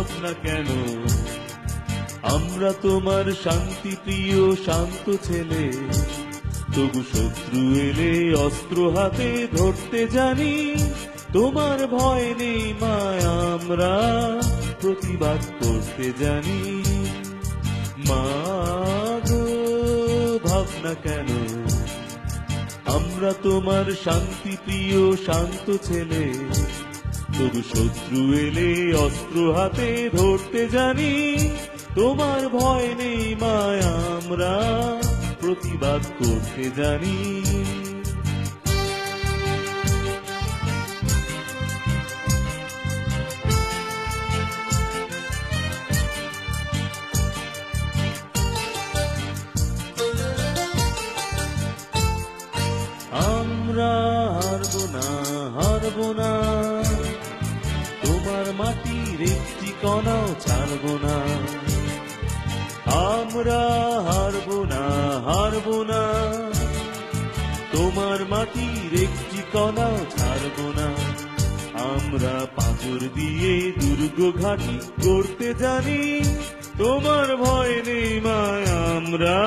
ভাবনা কেন? আমরা তোমার শান্তি প্রিয় শান্ত ছেলে, তবু শত্রু এলে অস্ত্র হাতে ধরতে জানি। তোমার ভয় নেই মায়, আমরা প্রতিবাদ করতে জানি। মা গো ভাবনা কেন? আমরা তোমার শান্তি প্রিয় শান্ত ছেলে, তবু শত্রু এলে অস্ত্র হাতে ধরতে জানি। তোমার ভয় নেই মায়, আমরা প্রতিবাদ করতে জানি। আমরা হারবো না, হারবো না, তোমার মাটির একটি কণাও ছাড়বো না। আমরা হারবো না, হারবো না, তোমার মাটির একটি কণাও ছাড়বো না। আমরা পাথর দিয়ে দুর্গ ঘাঁটি করতে জানি। তোমার ভয় নেই মায়, আমরা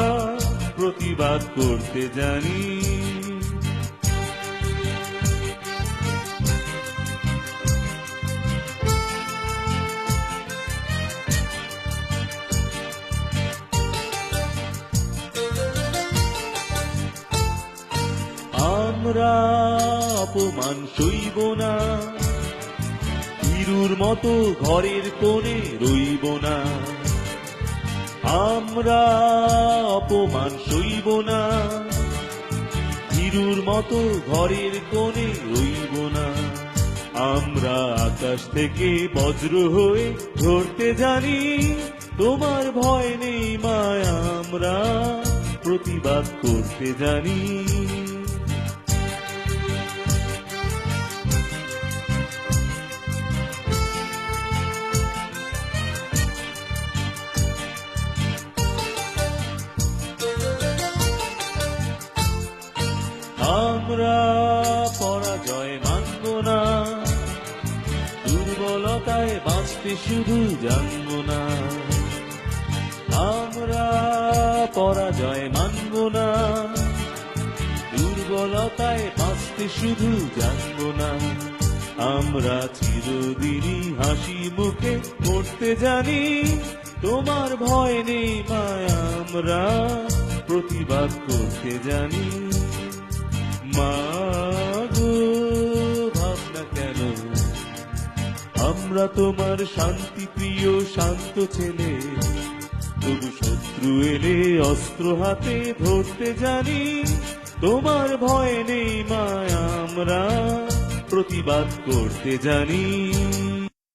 প্রতিবাদ করতে জানি। আমরা অপমান সইব না, ভীরুর মতো ঘরের কোণে রইব না। আমরা অপমান সইব না, ভীরুর মতো ঘরের কোণে রইব না। আমরা আকাশ থেকে বজ্র হয়ে ধরতে জানি। তোমার ভয় নেই মায়, আমরা প্রতিবাদ করতে জানি। আমরা পরাজয় মানব না, দুর্বলতায় বাঁচতে শুধু জানব না। আমরা পরাজয় মানব না, দুর্বলতায় বাঁচতে শুধু জানব না। আমরা চিরদিনই হাসি মুখে মরতে জানি। তোমার ভয় নেই মায়, আমরা প্রতিবাদ করতে জানি। মা গো ভাবনা কেন? আমরা তোমার শান্তি প্রিয় শান্ত ছেলে, তবু শত্রু এলে অস্ত্র হাতে ধরতে জানি। তোমার ভয় নেই মায়, আমরা প্রতিবাদ করতে জানি।